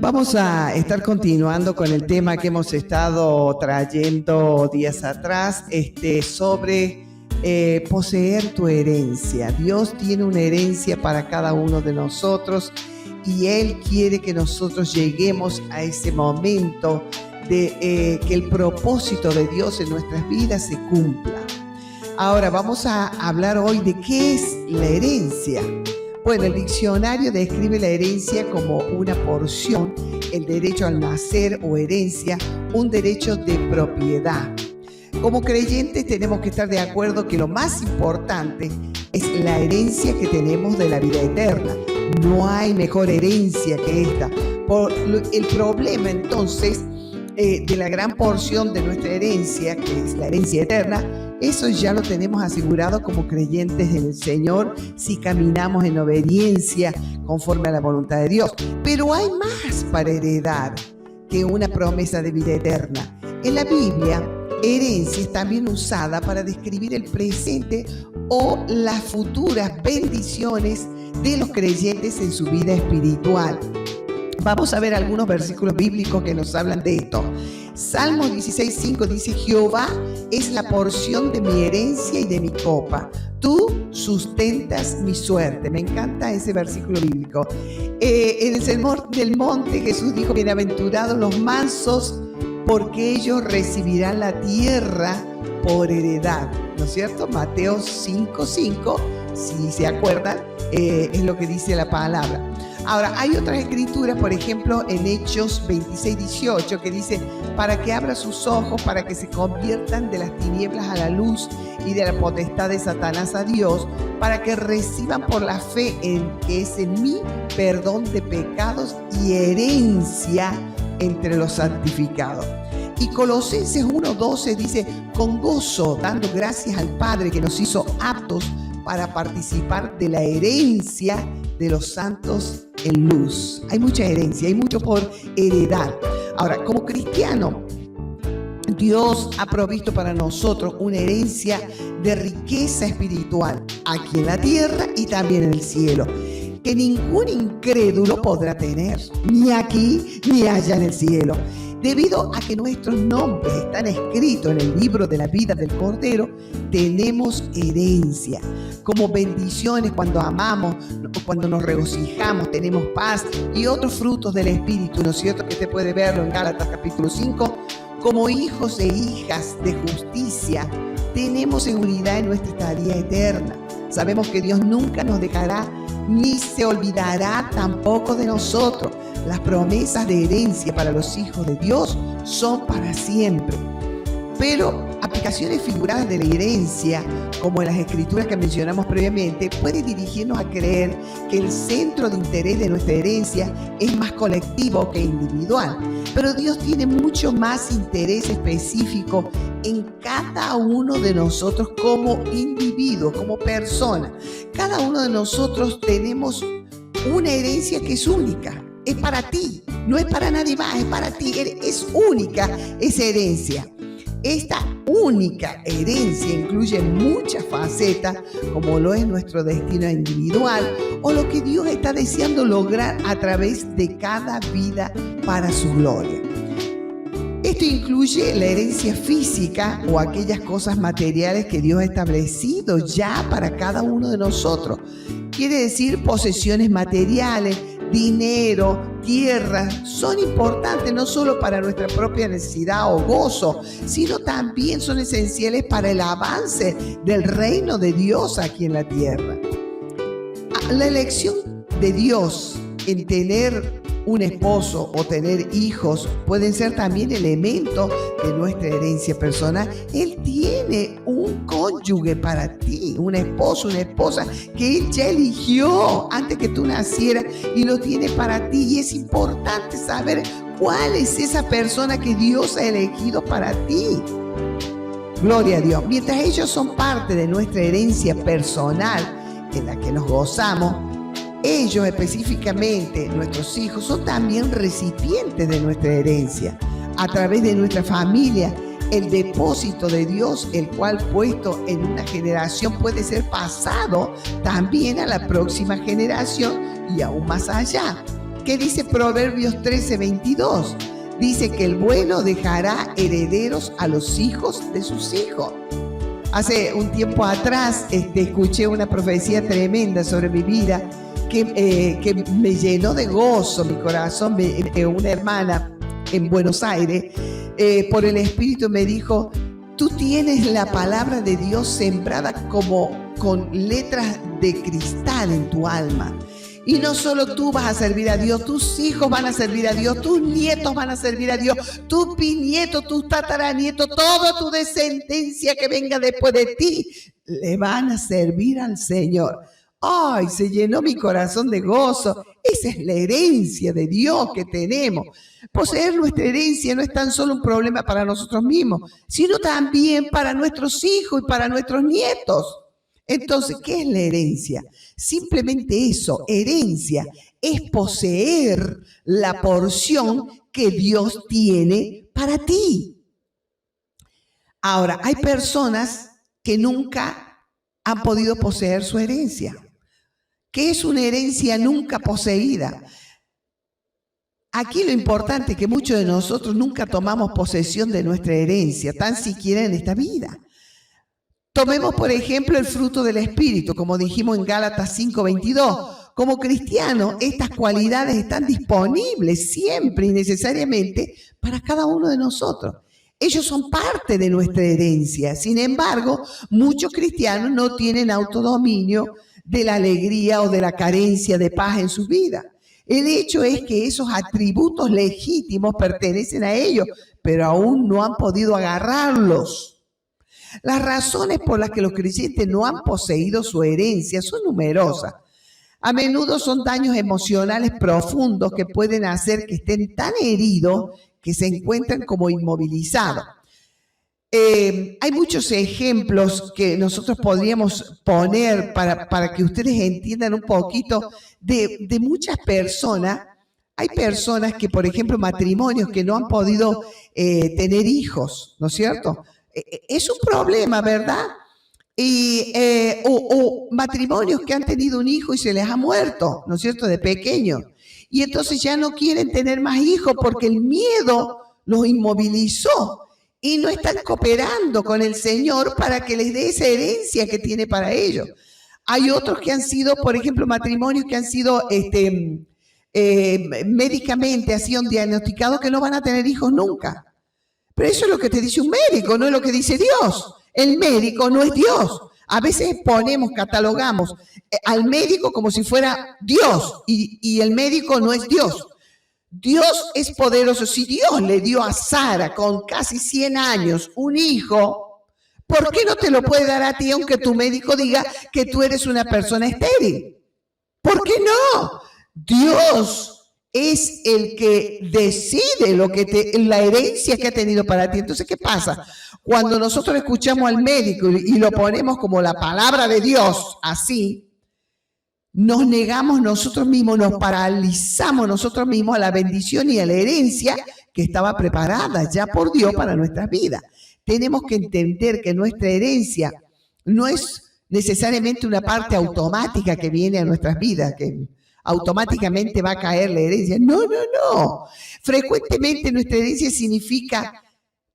Vamos a estar continuando con el tema que hemos estado trayendo días atrás, sobre poseer tu herencia. Dios tiene una herencia para cada uno de nosotros y Él quiere que nosotros lleguemos a ese momento de que el propósito de Dios en nuestras vidas se cumpla. Ahora vamos a hablar hoy de qué es la herencia. Bueno, el diccionario describe la herencia como una porción, el derecho al nacer o herencia, un derecho de propiedad. Como creyentes tenemos que estar de acuerdo que lo más importante es la herencia que tenemos de la vida eterna. No hay mejor herencia que esta. El problema entonces de la gran porción de nuestra herencia, que es la herencia eterna, eso ya lo tenemos asegurado como creyentes en el Señor si caminamos en obediencia conforme a la voluntad de Dios. Pero hay más para heredar que una promesa de vida eterna. En la Biblia, herencia es también usada para describir el presente o las futuras bendiciones de los creyentes en su vida espiritual. Vamos a ver algunos versículos bíblicos que nos hablan de esto. Salmo 16:5 dice: Jehová es la porción de mi herencia y de mi copa. Tú sustentas mi suerte. Me encanta ese versículo bíblico. En el Sermón del Monte Jesús dijo: bienaventurados los mansos, porque ellos recibirán la tierra por heredad. ¿No es cierto? Mateo 5:5, si se acuerdan, es lo que dice la palabra. Ahora, hay otras escrituras, por ejemplo, en Hechos 26:18, que dice: para que abra sus ojos, para que se conviertan de las tinieblas a la luz y de la potestad de Satanás a Dios, para que reciban por la fe en que es en mí perdón de pecados y herencia entre los santificados. Y Colosenses 1:12 dice: con gozo, dando gracias al Padre que nos hizo aptos para participar de la herencia de los santos en luz. Hay mucha herencia, hay mucho por heredar. Ahora, como cristiano, Dios ha provisto para nosotros una herencia de riqueza espiritual aquí en la tierra y también en el cielo, que ningún incrédulo podrá tener, ni aquí ni allá en el cielo. Debido a que nuestros nombres están escritos en el libro de la vida del Cordero, tenemos herencia. Como bendiciones cuando amamos, cuando nos regocijamos, tenemos paz y otros frutos del Espíritu, ¿no es cierto? Que usted puede verlo en Gálatas capítulo 5. Como hijos e hijas de justicia, tenemos seguridad en nuestra estadía eterna. Sabemos que Dios nunca nos dejará ni se olvidará tampoco de nosotros. Las promesas de herencia para los hijos de Dios son para siempre. Pero aplicaciones figuradas de la herencia, como en las escrituras que mencionamos previamente, puede dirigirnos a creer que el centro de interés de nuestra herencia es más colectivo que individual. Pero Dios tiene mucho más interés específico en cada uno de nosotros como individuo, como persona. Cada uno de nosotros tenemos una herencia que es única. Es para ti, no es para nadie más, es para ti. Es única esa herencia. Esta única herencia incluye muchas facetas, como lo es nuestro destino individual o lo que Dios está deseando lograr a través de cada vida para su gloria. Esto incluye la herencia física o aquellas cosas materiales que Dios ha establecido ya para cada uno de nosotros. Quiere decir posesiones materiales, dinero, tierra, son importantes no solo para nuestra propia necesidad o gozo, sino también son esenciales para el avance del reino de Dios aquí en la tierra. La elección de Dios en tener un esposo o tener hijos pueden ser también elementos de nuestra herencia personal. Él tiene un cónyuge para ti, un esposo, una esposa que Él ya eligió antes que tú nacieras y lo tiene para ti. Y es importante saber cuál es esa persona que Dios ha elegido para ti. Gloria a Dios. Mientras ellos son parte de nuestra herencia personal en la que nos gozamos, ellos específicamente, nuestros hijos, son también recipientes de nuestra herencia. A través de nuestra familia, el depósito de Dios, el cual puesto en una generación puede ser pasado también a la próxima generación y aún más allá. ¿Qué dice Proverbios 13:22? Dice que el bueno dejará herederos a los hijos de sus hijos. Hace un tiempo atrás escuché una profecía tremenda sobre mi vida que me llenó de gozo mi corazón. Una hermana en Buenos Aires, por el Espíritu me dijo: tú tienes la palabra de Dios sembrada como con letras de cristal en tu alma. Y no solo tú vas a servir a Dios, tus hijos van a servir a Dios, tus nietos van a servir a Dios, tus bisnietos, tus tataranietos, toda tu descendencia que venga después de ti, le van a servir al Señor. ¡Ay! Se llenó mi corazón de gozo. Esa es la herencia de Dios que tenemos. Poseer nuestra herencia no es tan solo un problema para nosotros mismos, sino también para nuestros hijos y para nuestros nietos. Entonces, ¿qué es la herencia? Simplemente eso, herencia es poseer la porción que Dios tiene para ti. Ahora, hay personas que nunca han podido poseer su herencia. ¿Qué es una herencia nunca poseída? Aquí lo importante es que muchos de nosotros nunca tomamos posesión de nuestra herencia, tan siquiera en esta vida. Tomemos, por ejemplo, el fruto del Espíritu, como dijimos en Gálatas 5:22. Como cristianos, estas cualidades están disponibles siempre y necesariamente para cada uno de nosotros. Ellos son parte de nuestra herencia. Sin embargo, muchos cristianos no tienen autodominio de la alegría o de la carencia de paz en su vida. El hecho es que esos atributos legítimos pertenecen a ellos, pero aún no han podido agarrarlos. Las razones por las que los creyentes no han poseído su herencia son numerosas. A menudo son daños emocionales profundos que pueden hacer que estén tan heridos que se encuentran como inmovilizados. Hay muchos ejemplos que nosotros podríamos poner para que ustedes entiendan un poquito de muchas personas. Hay personas que, por ejemplo, matrimonios que no han podido tener hijos, ¿no es cierto? Es un problema, ¿verdad? O matrimonios que han tenido un hijo y se les ha muerto, ¿no es cierto?, de pequeño. Y entonces ya no quieren tener más hijos porque el miedo los inmovilizó y no están cooperando con el Señor para que les dé esa herencia que tiene para ellos. Hay otros que han sido, por ejemplo, matrimonios que han sido médicamente así diagnosticados que no van a tener hijos nunca. Pero eso es lo que te dice un médico, no es lo que dice Dios. El médico no es Dios. A veces catalogamos al médico como si fuera Dios y el médico no es Dios. Dios es poderoso. Si Dios le dio a Sara con casi 100 años un hijo, ¿por qué no te lo puede dar a ti aunque tu médico diga que tú eres una persona estéril? ¿Por qué no? Dios es el que decide la herencia que ha tenido para ti. Entonces, ¿qué pasa? Cuando nosotros escuchamos al médico y lo ponemos como la palabra de Dios, así, nos negamos nosotros mismos, nos paralizamos nosotros mismos a la bendición y a la herencia que estaba preparada ya por Dios para nuestras vidas. Tenemos que entender que nuestra herencia no es necesariamente una parte automática que viene a nuestras vidas, que automáticamente va a caer la herencia. No. Frecuentemente nuestra herencia significa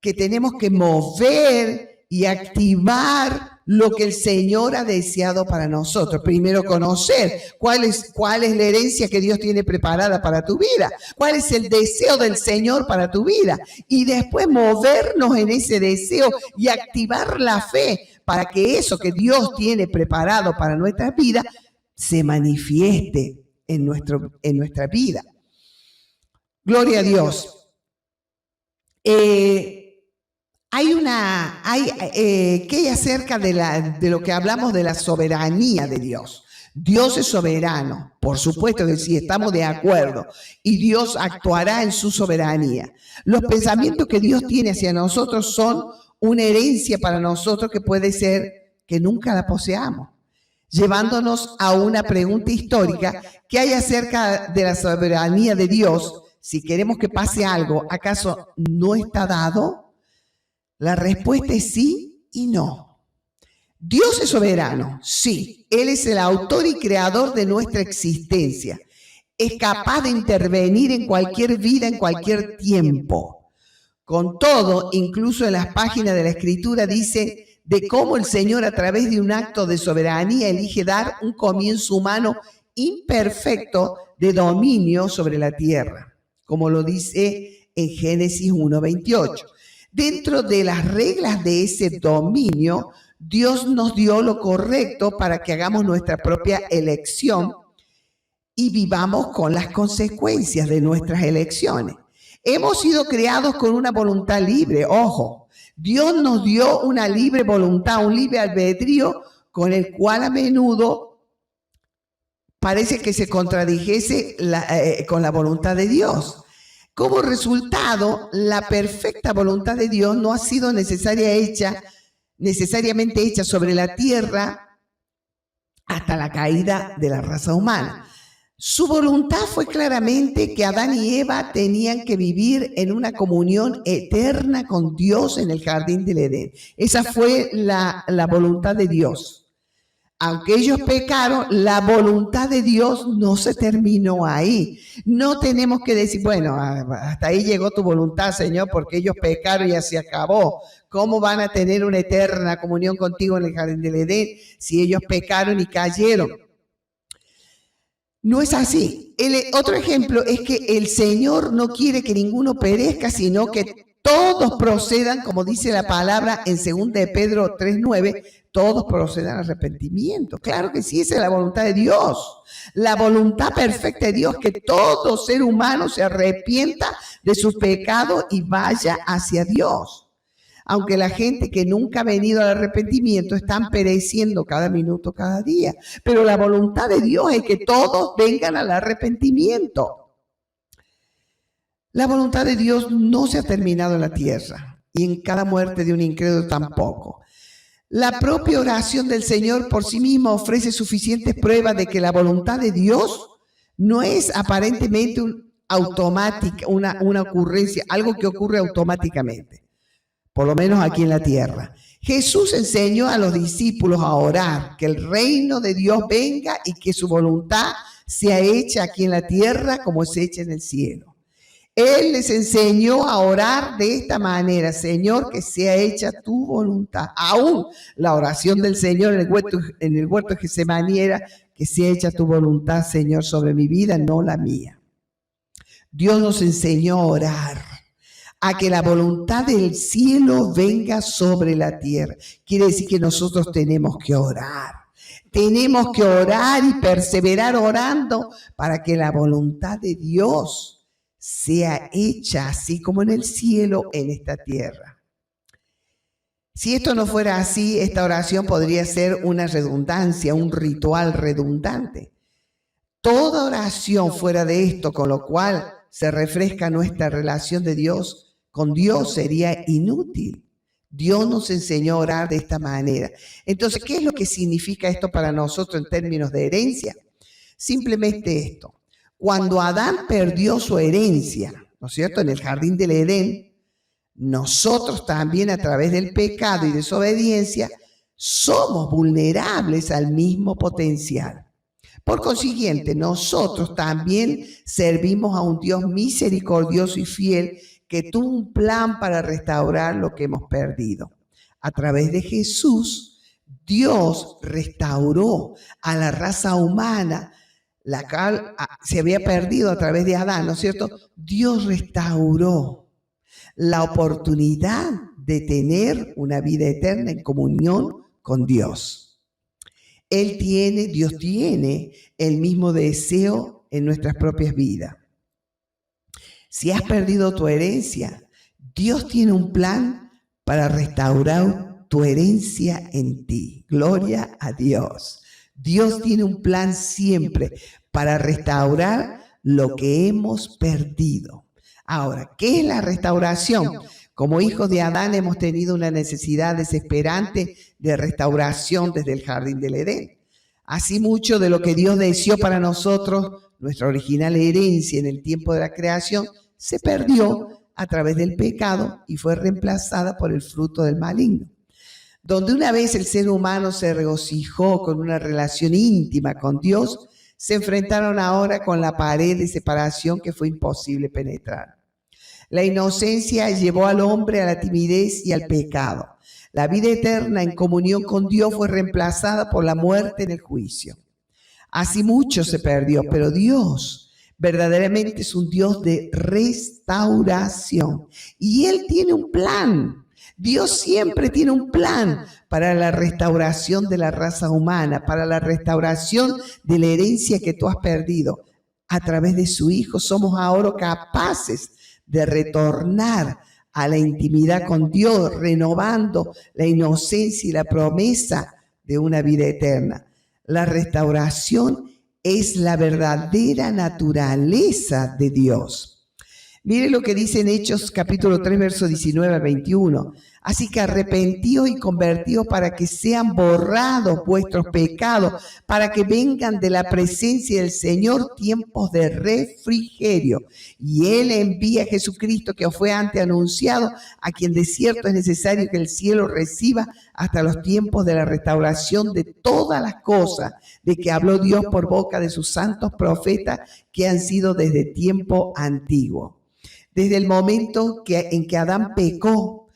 que tenemos que mover y activar lo que el Señor ha deseado para nosotros. Primero conocer cuál es la herencia que Dios tiene preparada para tu vida, cuál es el deseo del Señor para tu vida y después movernos en ese deseo y activar la fe para que eso que Dios tiene preparado para nuestras vidas se manifieste en nuestra vida. Gloria a Dios. ¿Qué hay acerca de lo que hablamos de la soberanía de Dios? Dios es soberano, por supuesto que sí, estamos de acuerdo, y Dios actuará en su soberanía. Los pensamientos que Dios tiene hacia nosotros son una herencia para nosotros que puede ser que nunca la poseamos, llevándonos a una pregunta histórica: ¿qué hay acerca de la soberanía de Dios? Si queremos que pase algo, ¿acaso no está dado? La respuesta es sí y no. Dios es soberano, sí. Él es el autor y creador de nuestra existencia. es capaz de intervenir en cualquier vida, en cualquier tiempo. Con todo, incluso en las páginas de la Escritura dice de cómo el Señor a través de un acto de soberanía elige dar un comienzo humano imperfecto de dominio sobre la tierra, como lo dice en Génesis 1:28. Dentro de las reglas de ese dominio, Dios nos dio lo correcto para que hagamos nuestra propia elección y vivamos con las consecuencias de nuestras elecciones. Hemos sido creados con una voluntad libre, ojo. Dios nos dio una libre voluntad, un libre albedrío con el cual a menudo parece que se contradijese con la voluntad de Dios. Como resultado, la perfecta voluntad de Dios no ha sido necesariamente hecha sobre la tierra hasta la caída de la raza humana. Su voluntad fue claramente que Adán y Eva tenían que vivir en una comunión eterna con Dios en el jardín del Edén. Esa fue la voluntad de Dios. Aunque ellos pecaron, la voluntad de Dios no se terminó ahí. No tenemos que decir, bueno, hasta ahí llegó tu voluntad, Señor, porque ellos pecaron y ya se acabó. ¿Cómo van a tener una eterna comunión contigo en el jardín del Edén si ellos pecaron y cayeron? No es así. Otro ejemplo es que el Señor no quiere que ninguno perezca, sino que todos procedan, como dice la palabra en 2 de Pedro 3:9, todos procedan al arrepentimiento. Claro que sí, esa es la voluntad de Dios. La voluntad perfecta de Dios, que todo ser humano se arrepienta de sus pecados y vaya hacia Dios. Aunque la gente que nunca ha venido al arrepentimiento están pereciendo cada minuto, cada día. Pero la voluntad de Dios es que todos vengan al arrepentimiento. La voluntad de Dios no se ha terminado en la tierra y en cada muerte de un incrédulo tampoco. La propia oración del Señor por sí misma ofrece suficientes pruebas de que la voluntad de Dios no es aparentemente una ocurrencia, algo que ocurre automáticamente. Por lo menos aquí en la tierra. Jesús enseñó a los discípulos a orar, que el reino de Dios venga y que su voluntad sea hecha aquí en la tierra como es hecha en el cielo. Él les enseñó a orar de esta manera: Señor, que sea hecha tu voluntad. Aún la oración del Señor en el huerto de Getsemaní era: que sea hecha tu voluntad, Señor, sobre mi vida, no la mía. Dios nos enseñó a orar, a que la voluntad del cielo venga sobre la tierra. Quiere decir que nosotros tenemos que orar. Tenemos que orar y perseverar orando para que la voluntad de Dios sea hecha así como en el cielo, en esta tierra. Si esto no fuera así, esta oración podría ser una redundancia, un ritual redundante. Toda oración fuera de esto, con lo cual se refresca nuestra relación de Dios con Dios, sería inútil. Dios nos enseñó a orar de esta manera. Entonces, ¿qué es lo que significa esto para nosotros en términos de herencia? Simplemente esto. Cuando Adán perdió su herencia, ¿no es cierto?, en el jardín del Edén, nosotros también, a través del pecado y desobediencia, somos vulnerables al mismo potencial. Por consiguiente, nosotros también servimos a un Dios misericordioso y fiel que tuvo un plan para restaurar lo que hemos perdido. A través de Jesús, Dios restauró a la raza humana, la cual se había perdido a través de Adán, ¿no es cierto? Dios restauró la oportunidad de tener una vida eterna en comunión con Dios. Dios tiene el mismo deseo en nuestras propias vidas. Si has perdido tu herencia, Dios tiene un plan para restaurar tu herencia en ti. Gloria a Dios. Dios tiene un plan siempre para restaurar lo que hemos perdido. Ahora, ¿qué es la restauración? Como hijos de Adán hemos tenido una necesidad desesperante de restauración desde el jardín del Edén. Así mucho de lo que Dios deseó para nosotros, nuestra original herencia en el tiempo de la creación, se perdió a través del pecado y fue reemplazada por el fruto del maligno. Donde una vez el ser humano se regocijó con una relación íntima con Dios, se enfrentaron ahora con la pared de separación que fue imposible penetrar. La inocencia llevó al hombre a la timidez y al pecado. La vida eterna en comunión con Dios fue reemplazada por la muerte en el juicio. Así mucho se perdió, pero Dios verdaderamente es un Dios de restauración. Y Él tiene un plan. Dios siempre tiene un plan para la restauración de la raza humana, para la restauración de la herencia que tú has perdido. A través de su Hijo somos ahora capaces de retornar a la intimidad con Dios, renovando la inocencia y la promesa de una vida eterna. La restauración es la verdadera naturaleza de Dios. Mire lo que dice en Hechos capítulo 3, verso 19 al 21. Así que arrepentíos y convertíos para que sean borrados vuestros pecados, para que vengan de la presencia del Señor tiempos de refrigerio. Y Él envía a Jesucristo, que os fue antes anunciado, a quien de cierto es necesario que el cielo reciba hasta los tiempos de la restauración de todas las cosas, de que habló Dios por boca de sus santos profetas que han sido desde tiempo antiguo. Desde el momento en que Adán pecó,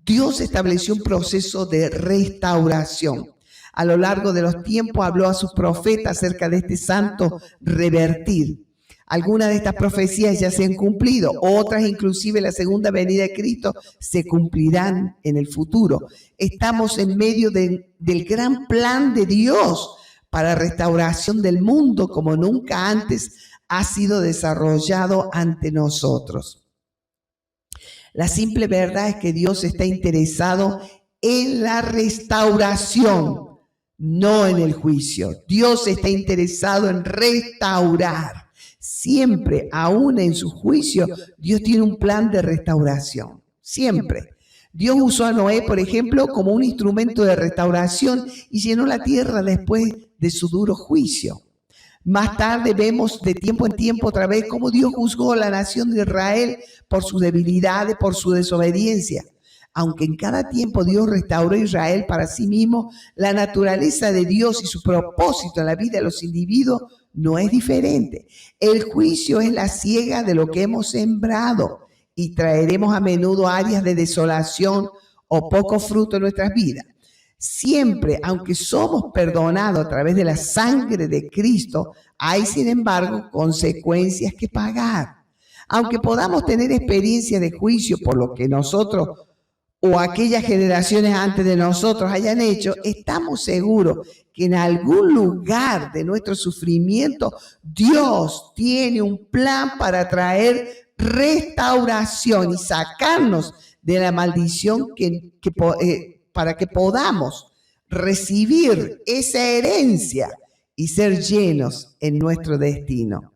Dios estableció un proceso de restauración. A lo largo de los tiempos habló a sus profetas acerca de este santo revertir. Algunas de estas profecías ya se han cumplido, otras inclusive la segunda venida de Cristo se cumplirán en el futuro. Estamos en medio del gran plan de Dios para restauración del mundo como nunca antes ha sido desarrollado ante nosotros. La simple verdad es que Dios está interesado en la restauración, no en el juicio. Dios está interesado en restaurar. Siempre, aún en su juicio, Dios tiene un plan de restauración. Siempre. Dios usó a Noé, por ejemplo, como un instrumento de restauración y llenó la tierra después de su duro juicio. Más tarde vemos de tiempo en tiempo otra vez cómo Dios juzgó a la nación de Israel por sus debilidades, por su desobediencia. Aunque en cada tiempo Dios restauró a Israel para sí mismo, la naturaleza de Dios y su propósito en la vida de los individuos no es diferente. El juicio es la siega de lo que hemos sembrado y traeremos a menudo áreas de desolación o poco fruto en nuestras vidas. Siempre, aunque somos perdonados a través de la sangre de Cristo, hay, sin embargo, consecuencias que pagar. Aunque podamos tener experiencia de juicio por lo que nosotros o aquellas generaciones antes de nosotros hayan hecho, estamos seguros que en algún lugar de nuestro sufrimiento Dios tiene un plan para traer restauración y sacarnos de la maldición para que podamos recibir esa herencia y ser llenos en nuestro destino.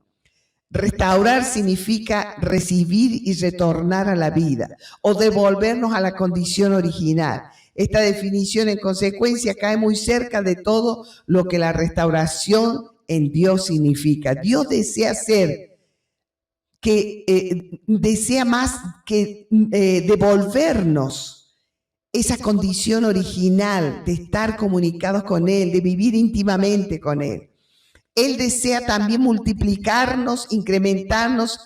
Restaurar significa recibir y retornar a la vida o devolvernos a la condición original. Esta definición, en consecuencia, cae muy cerca de todo lo que la restauración en Dios significa. Dios desea desea más que devolvernos esa condición original de estar comunicados con Él, de vivir íntimamente con Él. Él desea también multiplicarnos, incrementarnos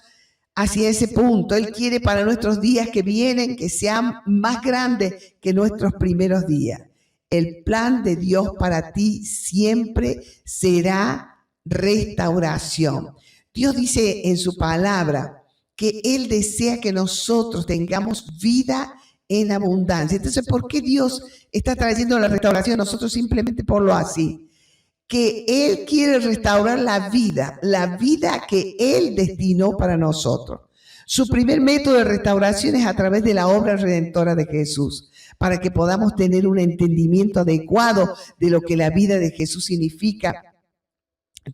hacia ese punto. Él quiere para nuestros días que vienen que sean más grandes que nuestros primeros días. El plan de Dios para ti siempre será restauración. Dios dice en su palabra que Él desea que nosotros tengamos vida en abundancia. Entonces, ¿por qué Dios está trayendo la restauración? Nosotros simplemente por lo así. Que Él quiere restaurar la vida que Él destinó para nosotros. Su primer método de restauración es a través de la obra redentora de Jesús, para que podamos tener un entendimiento adecuado de lo que la vida de Jesús significa.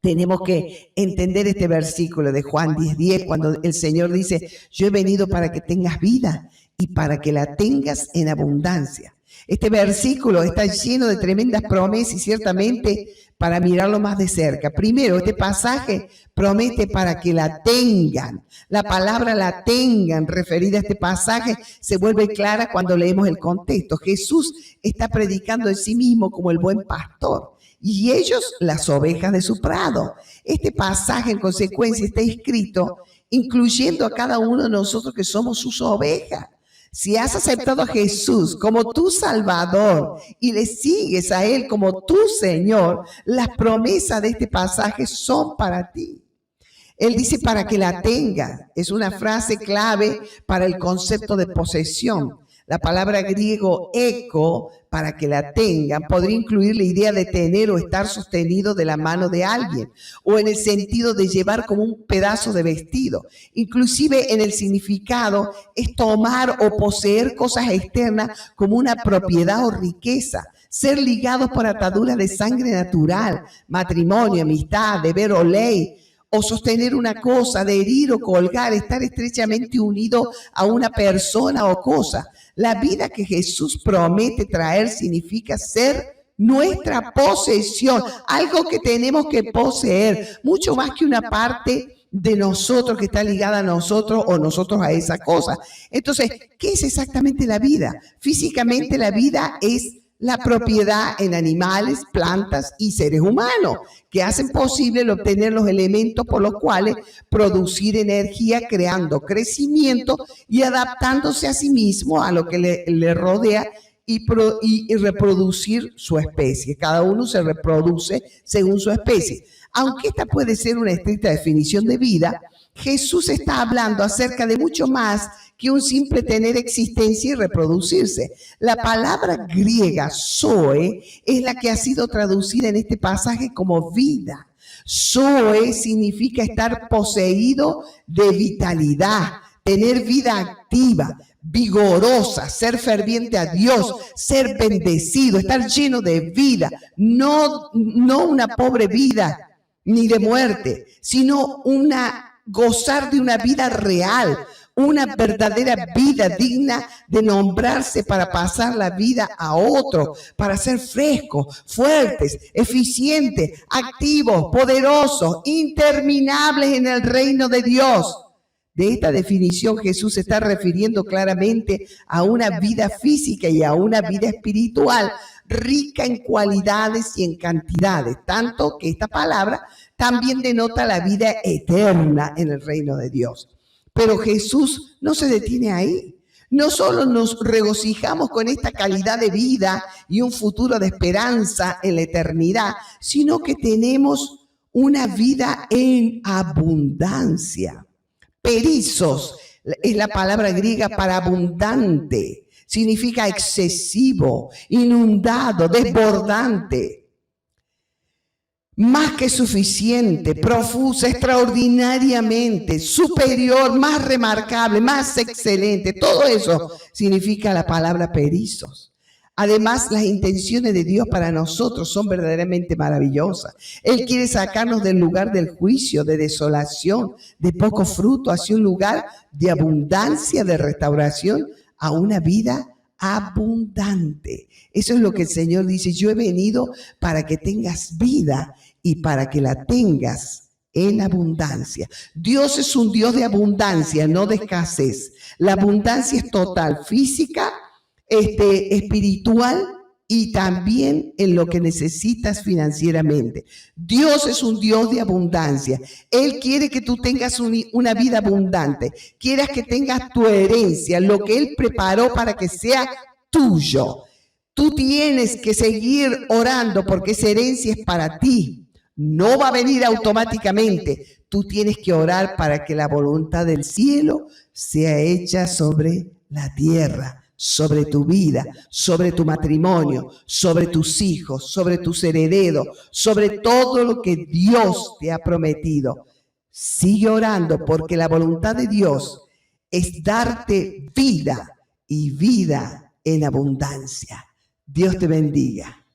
Tenemos que entender este versículo de Juan 10:10, cuando el Señor dice: yo he venido para que tengas vida y para que la tengas en abundancia. Este versículo está lleno de tremendas promesas y ciertamente para mirarlo más de cerca. Primero, este pasaje promete para que la tengan. La palabra la tengan referida a este pasaje se vuelve clara cuando leemos el contexto. Jesús está predicando de sí mismo como el buen pastor. y ellos las ovejas de su prado. Este pasaje en consecuencia está escrito incluyendo a cada uno de nosotros que somos sus ovejas. Si has aceptado a Jesús como tu Salvador y le sigues a Él como tu Señor, las promesas de este pasaje son para ti. Él dice para que la tenga. Es una frase clave para el concepto de posesión. La palabra griego eco, para que la tengan, podría incluir la idea de tener o estar sostenido de la mano de alguien, o en el sentido de llevar como un pedazo de vestido. Inclusive en el significado es tomar o poseer cosas externas como una propiedad o riqueza. Ser ligados por ataduras de sangre natural, matrimonio, amistad, deber o ley, o sostener una cosa, adherir o colgar, estar estrechamente unido a una persona o cosa. La vida que Jesús promete traer significa ser nuestra posesión, algo que tenemos que poseer, mucho más que una parte de nosotros que está ligada a nosotros o nosotros a esa cosa. Entonces, ¿qué es exactamente la vida? Físicamente la vida es la propiedad en animales, plantas y seres humanos, que hacen posible el obtener los elementos por los cuales producir energía, creando crecimiento y adaptándose a sí mismo a lo que le rodea y reproducir su especie. Cada uno se reproduce según su especie. Aunque esta puede ser una estricta definición de vida, Jesús está hablando acerca de mucho más que un simple tener existencia y reproducirse. La palabra griega zoe es la que ha sido traducida en este pasaje como vida. Zoe significa estar poseído de vitalidad, tener vida activa, vigorosa, ser ferviente a Dios, ser bendecido, estar lleno de vida, no una pobre vida ni de muerte, sino gozar de una vida real, una verdadera vida digna de nombrarse para pasar la vida a otro, para ser frescos, fuertes, eficientes, activos, poderosos, interminables en el reino de Dios. De esta definición Jesús se está refiriendo claramente a una vida física y a una vida espiritual rica en cualidades y en cantidades, tanto que esta palabra también denota la vida eterna en el reino de Dios. Pero Jesús no se detiene ahí. No solo nos regocijamos con esta calidad de vida y un futuro de esperanza en la eternidad, sino que tenemos una vida en abundancia. Perizos es la palabra griega para abundante. Significa excesivo, inundado, desbordante. Más que suficiente, profusa, extraordinariamente, superior, más remarcable, más excelente. Todo eso significa la palabra perizos. Además, las intenciones de Dios para nosotros son verdaderamente maravillosas. Él quiere sacarnos del lugar del juicio, de desolación, de poco fruto, hacia un lugar de abundancia, de restauración, a una vida abundante. Eso es lo que el Señor dice. Yo he venido para que tengas vida y para que la tengas en abundancia. Dios es un Dios de abundancia, no de escasez. La abundancia es total, física, espiritual y también en lo que necesitas financieramente. Dios es un Dios de abundancia. Él quiere que tú tengas una vida abundante. Quieras que tengas tu herencia, lo que Él preparó para que sea tuyo. Tú tienes que seguir orando porque esa herencia es para ti. No va a venir automáticamente. Tú tienes que orar para que la voluntad del cielo sea hecha sobre la tierra, sobre tu vida, sobre tu matrimonio, sobre tus hijos, sobre tus herederos, sobre todo lo que Dios te ha prometido. Sigue orando porque la voluntad de Dios es darte vida y vida en abundancia. Dios te bendiga.